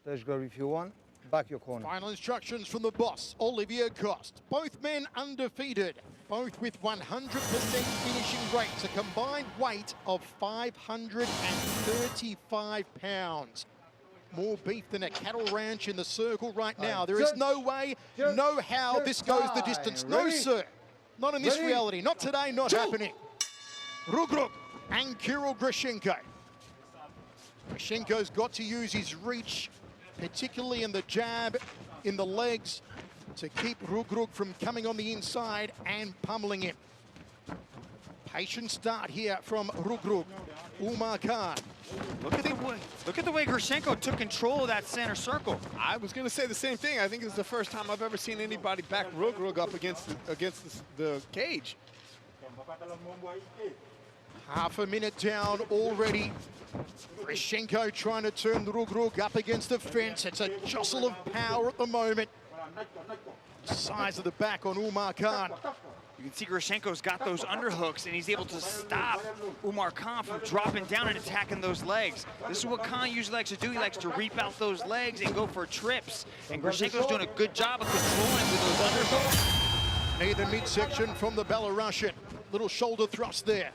Let's go if you want. Back your corner. Final instructions from the boss, Olivier Coste. Both men undefeated, both with 100% finishing rates, a combined weight of 535 pounds. More beef than a cattle ranch in the circle right now. There is no way, no how this goes the distance. No, sir. Not in this reality. Not today, not happening. Reug Reug and Kirill Grishenko. Grishenko's got to use his reach, particularly in the jab, in the legs, to keep Reug Reug from coming on the inside and pummeling him. Patient start here from Reug Reug. Oumar Kane. Look at the way Grishenko took control of that center circle. I was going to say the same thing. I think it's the first time I've ever seen anybody back Reug Reug up against the cage. Half a minute down already. Grishenko trying to turn Reug Reug up against the fence. It's a jostle of power at the moment. Size of the back on Oumar Kane. You can see Grishenko's got those underhooks, and he's able to stop Oumar Kane from dropping down and attacking those legs. This is what Kane usually likes to do. He likes to reap out those legs and go for trips. And Grishenko's doing a good job of controlling with those underhooks. Near the midsection from the Belarusian. Little shoulder thrust there.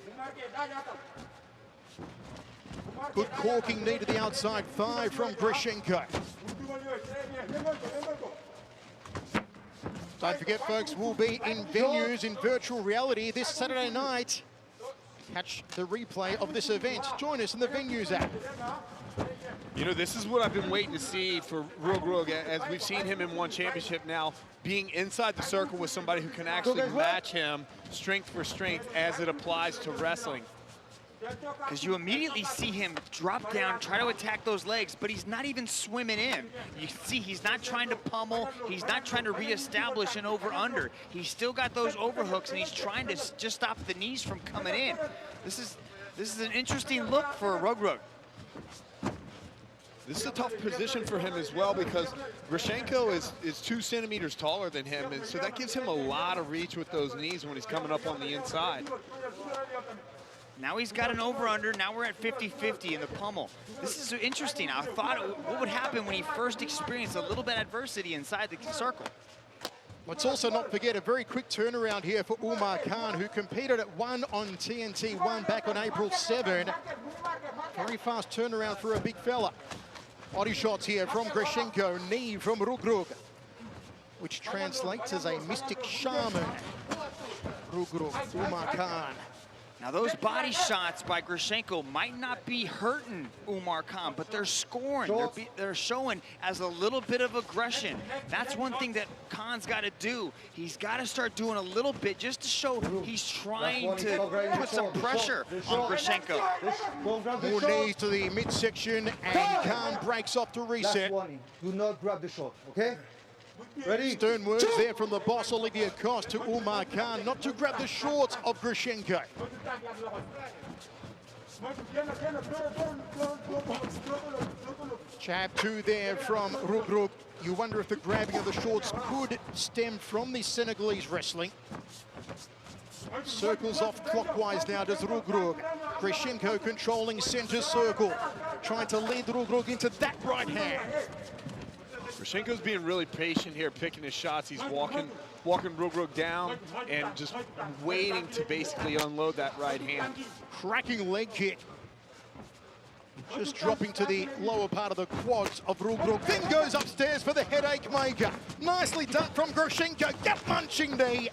Good corking knee to the outside thigh from Grishenko. Don't forget, folks, we'll be in venues in virtual reality this Saturday night. Catch the replay of this event. Join us in the venues app. You know, this is what I've been waiting to see for Reug Reug, as we've seen him in one championship now, being inside the circle with somebody who can actually match him strength for strength as it applies to wrestling. Because you immediately see him drop down, try to attack those legs, but he's not even swimming in. You see he's not trying to pummel, he's not trying to reestablish an over-under. He's still got those overhooks, and he's trying to just stop the knees from coming in. This is an interesting look for Reug Reug. This is a tough position for him as well, because Grishenko is 2 centimeters taller than him, and so that gives him a lot of reach with those knees when he's coming up on the inside. Now he's got an over-under. Now we're at 50-50 in the pummel. This is interesting. I thought what would happen when he first experienced a little bit of adversity inside the circle. Let's also not forget a very quick turnaround here for Oumar Kane, who competed at 1 on TNT 1 back on April 7. Very fast turnaround for a big fella. Body shots here from Grishenko, knee from Reug Reug, which translates as a mystic shaman. Reug Reug, Oumar Kane. Now those body shots by Grishenko might not be hurting Oumar Kane, but they're scoring. They're showing as a little bit of aggression. That's one thing that Kane's got to do. He's got to start doing a little bit just to show he's trying to put some pressure on Grishenko. More knees to the midsection, and Kane breaks off to reset. Do not grab the shot, okay? Ready? Stern words there from the boss, Olivier Coste, to Oumar Kane, not to grab the shorts of Grishenko. Jab 2 there from Reug Reug. You wonder if the grabbing of the shorts could stem from the Senegalese wrestling. Circles off clockwise now does Reug Reug. Grishenko controlling center circle, trying to lead Reug Reug into that right hand. Grishenko's being really patient here, picking his shots. He's walking Reug Reug down and just waiting to basically unload that right hand. Cracking leg kick. Just dropping to the lower part of the quads of Reug Reug. Then goes upstairs for the headache maker. Nicely done from Grishenko. Gut munching knee.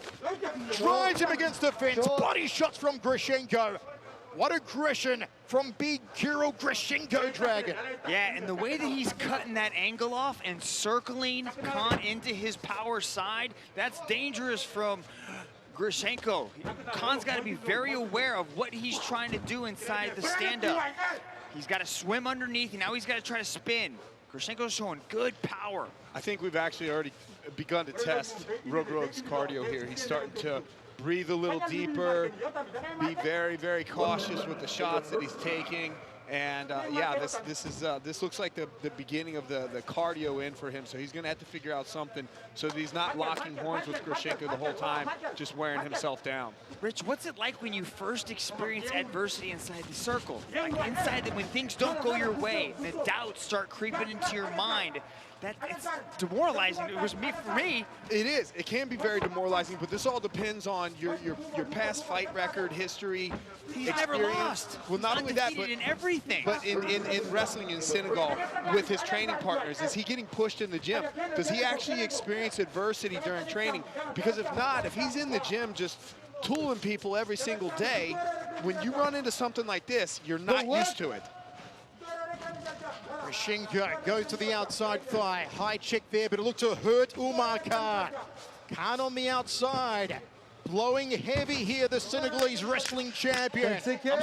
Drives him against the fence. Body shots from Grishenko. What aggression from big Kirill Grishenko Dragon. Yeah, and the way that he's cutting that angle off and circling Kane into his power side, that's dangerous from Grishenko. Kane's got to be very aware of what he's trying to do inside the stand-up. He's got to swim underneath, and now he's got to try to spin. Grishenko's showing good power. I think we've actually already begun to test Reug Reug's cardio here. He's starting to breathe a little deeper, be very, very cautious with the shots that he's taking, And yeah, this looks like the beginning of the cardio in for him. So he's going to have to figure out something so that he's not locking horns with Grishenko the whole time, just wearing himself down. Rich, what's it like when you first experience adversity inside the circle? Like inside when things don't go your way, the doubts start creeping into your mind. It's demoralizing. It was for me. It is. It can be very demoralizing, but this all depends on your past fight record, history, He's experience. never lost. Well, not only that, but in everything. But in wrestling in Senegal with his training partners, is he getting pushed in the gym? Does he actually experience adversity during training? Because if not, if he's in the gym just tooling people every single day, when you run into something like this, you're not used to it. Grishenko goes to the outside thigh. High check there, but it looked to hurt Oumar Kane. Kane on the outside. Blowing heavy here, the Senegalese wrestling champion.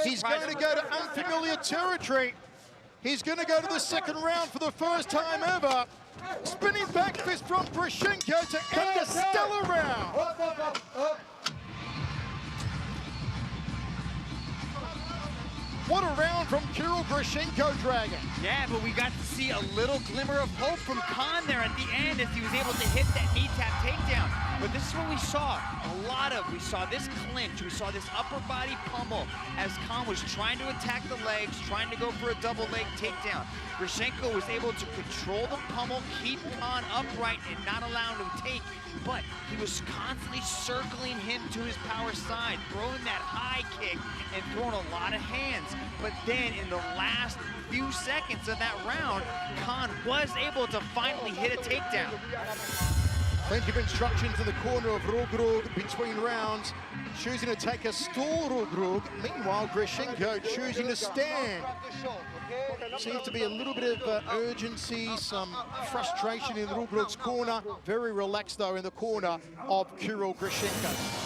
He's going to go to unfamiliar territory. He's going to go to the second round for the first time ever. Spinning back fist from Grishenko to end a stellar round. What a round from Kirill Grishenko, Dragon. Yeah, but we got to see a little glimmer of hope from Kane there at the end as he was able to hit that knee tap takedown. But this is what we saw a lot of. We saw this clinch. We saw this upper body pummel as Kane was trying to attack the legs, trying to go for a double leg takedown. Grishenko was able to control the pummel, keep Kane upright and not allow him to take. But he was constantly circling him to his power side, throwing that high kick and throwing a lot of hands. But then in the last few seconds of that round, Kane was able to finally hit a takedown. Plenty of instructions in the corner of Reug Reug between rounds, choosing to take a stall, Reug Reug. Meanwhile, Grishenko choosing to stand. Seems to be a little bit of urgency, some frustration in Reug Reug's corner. Very relaxed, though, in the corner of Kirill Grishenko.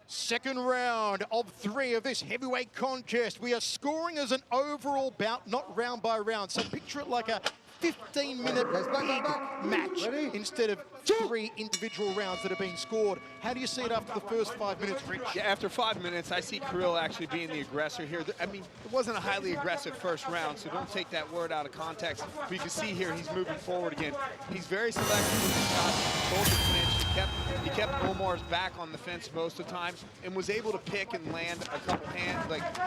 Second round of 3 of this heavyweight contest. We are scoring as an overall bout, not round by round. So picture it like a 15-minute big match instead of 3 individual rounds that have been scored. How do you see it after the first 5 minutes, Rich? Yeah, after 5 minutes, I see Kirill actually being the aggressor here. I mean, it wasn't a highly aggressive first round, so don't take that word out of context. But you can see here he's moving forward again. He's very selective with his shots. He controlled the clinch. He kept Oumar's back on the fence most of the time and was able to pick and land a couple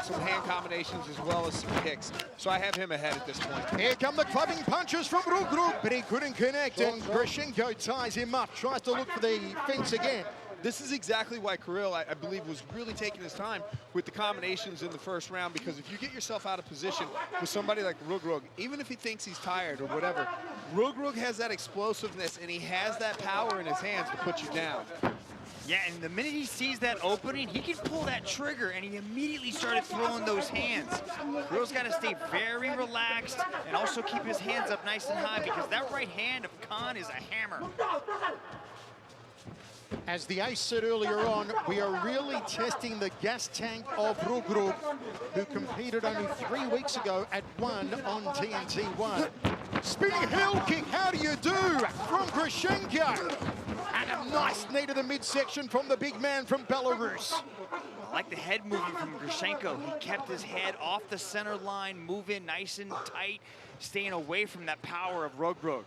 some hand combinations as well as some kicks. So I have him ahead at this point. Here come the clubbing punches from Reug Reug, but he couldn't connect, and Grishenko ties him up, tries to look for the fence again. This is exactly why Kirill, I believe, was really taking his time with the combinations in the first round, because if you get yourself out of position with somebody like Reug Reug, even if he thinks he's tired or whatever, Reug Reug has that explosiveness and he has that power in his hands to put you down. Yeah, and the minute he sees that opening, he can pull that trigger, and he immediately started throwing those hands. Kirill's got to stay very relaxed and also keep his hands up nice and high, because that right hand of Kane is a hammer. As the ace said earlier on, we are really testing the gas tank of Reug Reug, who competed only 3 weeks ago at 1 on TNT 1. Spinning heel kick, how do you do? From Grishenko. And a nice knee to the midsection from the big man from Belarus. I like the head movement from Grishenko. He kept his head off the center line, moving nice and tight, staying away from that power of Reug Reug.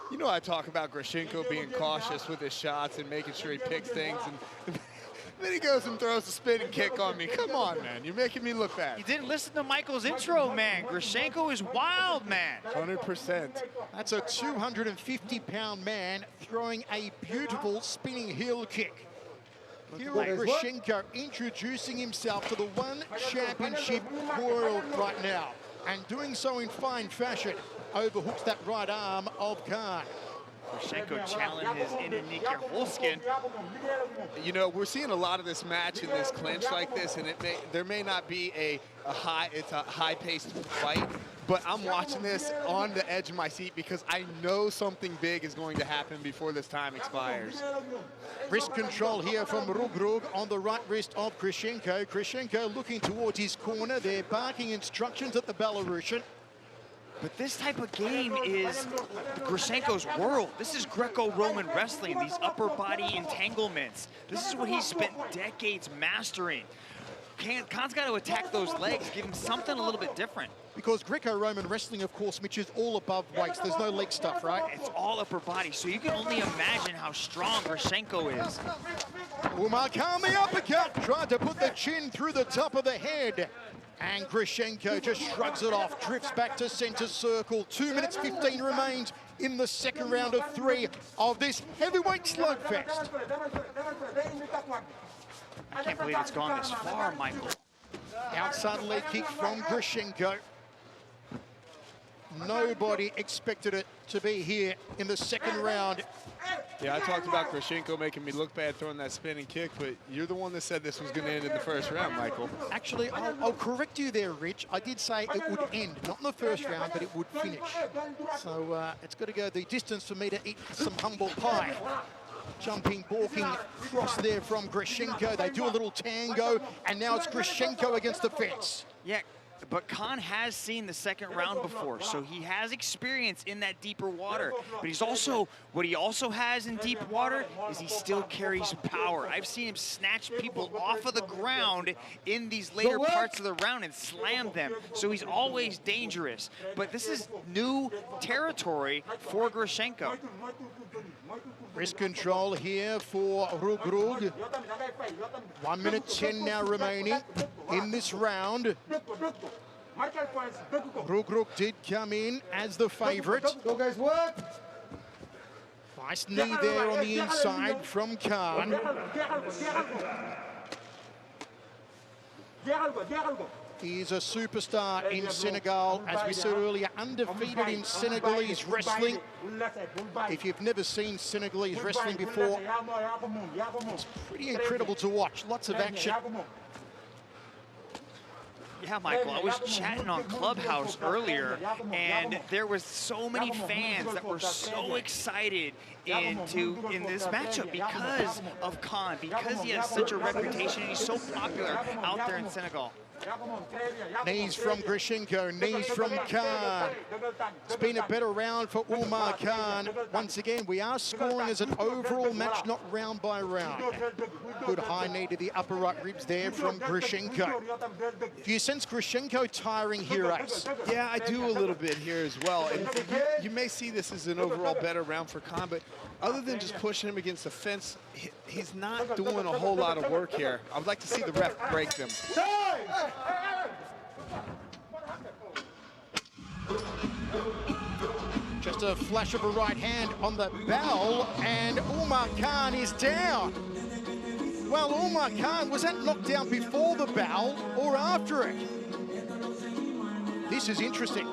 You know, I talk about Grishenko being cautious with his shots and making sure he picks things, and then he goes and throws a spinning kick on me. Come on, man, you're making me look bad. You didn't listen to Michael's intro, man. Grishenko is wild, man. 100%. That's a 250-pound man throwing a beautiful spinning heel kick. Kirill Grishenko introducing himself to the One Championship world right now, and doing so in fine fashion. Overhooks that right arm of Kane. Grishenko challenges Indonesia Holskin. You know, we're seeing a lot of this match in this clinch like this, and there may not be a high-paced fight, but I'm watching this on the edge of my seat because I know something big is going to happen before this time expires. Wrist control here from Reug Reug on the right wrist of Grishenko. Grishenko looking towards his corner. They're barking instructions at the Belarusian. But this type of game is Grishenko's world. This is Greco-Roman wrestling, these upper body entanglements. This is what he's spent decades mastering. Khan's got to attack those legs, give him something a little bit different. Because Greco-Roman wrestling, of course, Mitch, is all above waist. There's no leg stuff, right? It's all upper body, so you can only imagine how strong Grishenko is. Oumar Kane, the uppercut, tried to put the chin through the top of the head. And Grishenko just shrugs it off, drifts back to center circle. 2 minutes 15 remains in the second round of 3 of this heavyweight slugfest. I can't believe it's gone this far, Michael. Outside leg kick from Grishenko. Nobody expected it to be here in the second round. Yeah, I talked about Grishenko making me look bad throwing that spinning kick, but you're the one that said this was going to end in the first round, Michael. Actually, I'll correct you there, Rich. I did say it would end, not in the first round, but it would finish. So it's got to go the distance for me to eat some humble pie. Jumping, balking cross there from Grishenko. They do a little tango, and now it's Grishenko against the fence. Yeah, but Khan has seen the second round before, so he has experience in that deeper water. But he's also, what he also has in deep water is he still carries power. I've seen him snatch people off of the ground in these later parts of the round and slam them. So he's always dangerous. But this is new territory for Grishenko. Wrist control here for Reug Reug. 1 minute 10 now remaining in this round. Reug Reug did come in as the favorite. Go guys, work. Nice knee there on the inside from Khan. He's a superstar in Senegal, as we said earlier, undefeated in Senegalese wrestling. If you've never seen Senegalese wrestling before, it's pretty incredible to watch. Lots of action. Yeah, Michael, I was chatting on Clubhouse earlier, and there was so many fans that were so excited in this matchup because of Khan, because he has such a reputation and he's so popular out there in Senegal. Knees from Grishenko, knees from Khan. It's been a better round for Oumar Kane. Once again, we are scoring as an overall match, not round by round. Good high knee to the upper right ribs there from Grishenko. Do you sense Grishenko tiring here, Ace? Yeah, I do a little bit here as well. And you may see this as an overall better round for Khan, but other than just pushing him against the fence, he's not doing a whole lot of work here. I would like to see the ref break them. Just a flash of a right hand on the bell, and Oumar Kane is down. Well, Oumar Kane, was that knocked down before the bell or after it? This is interesting.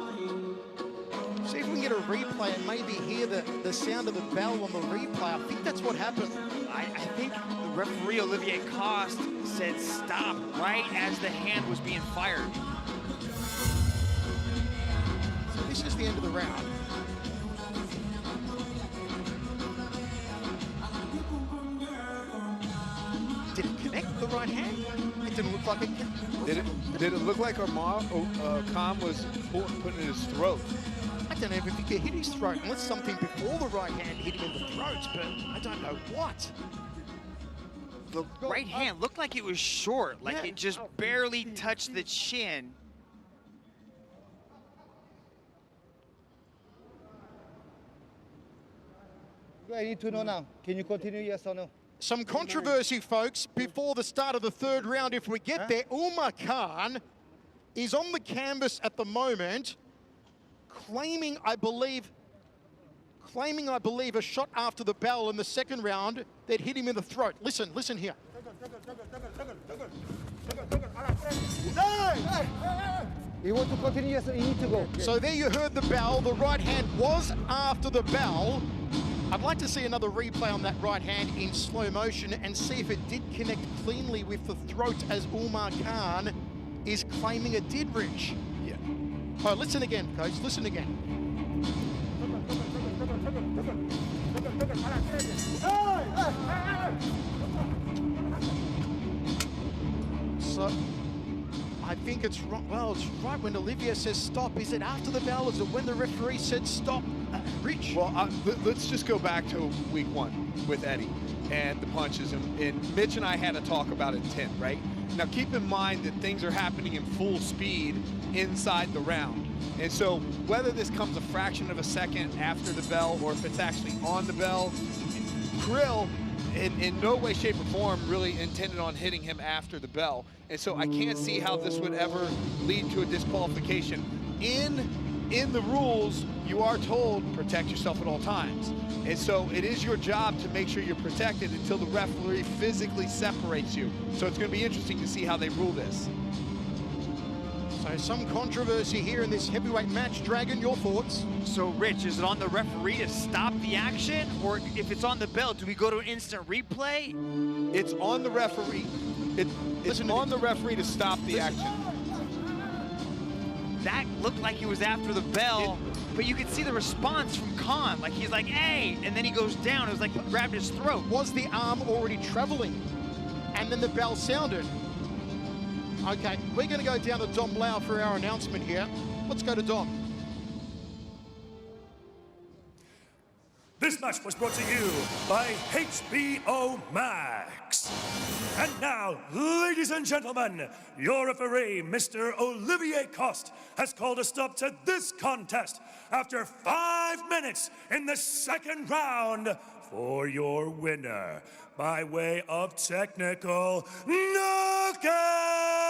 See if we can get a replay and maybe hear the sound of the bell on the replay. I think that's what happened. I think the referee, Olivier Coste, said stop right as the hand was being fired. So this is the end of the round. Did it connect the right hand? It didn't look like it. Did it look like Khan was putting it in his throat? I don't know if he could hit his throat, unless something before the right hand hit him in the throat, but I don't know what. The right hand looked like it was short, like it just barely touched the chin. I need to know now. Can you continue, yes or no? Some controversy, folks, before the start of the third round. If we get there, Oumar Kane is on the canvas at the moment, claiming, I believe, a shot after the bell in the second round that hit him in the throat. Listen here. You want to continue, yes, you need to go. So there you heard the bell. The right hand was after the bell. I'd like to see another replay on that right hand in slow motion and see if it did connect cleanly with the throat, as Oumar Kane is claiming it did, Rich. Yeah. All right, listen again, coach, listen again. I think it's right. Well, it's right when Olivier says stop. Is it after the bell? Is it when the referee said stop? Rich? Well, let's just go back to week 1 with Eddie and the punches. And Mitch and I had a talk about it in 10, right? Now, keep in mind that things are happening in full speed inside the round. And so whether this comes a fraction of a second after the bell or if it's actually on the bell, Kirill in no way, shape, or form really intended on hitting him after the bell. And so I can't see how this would ever lead to a disqualification. In the rules, you are told protect yourself at all times. And so it is your job to make sure you're protected until the referee physically separates you. So it's going to be interesting to see how they rule this. So some controversy here in this heavyweight match. Dragon, your thoughts? So, Rich, is it on the referee to stop the action? Or if it's on the bell, do we go to an instant replay? It's on the referee. It's on the referee to stop the action. That looked like he was after the bell, but you could see the response from Khan. Like, he's like, hey, and then he goes down. It was like he grabbed his throat. Was the arm already traveling? And then the bell sounded. Okay, we're going to go down to Dom Lau for our announcement here. Let's go to Dom. This match was brought to you by HBO Max. And now, ladies and gentlemen, your referee, Mr. Olivier Coste, has called a stop to this contest after 5 minutes in the second round for your winner by way of technical knockout.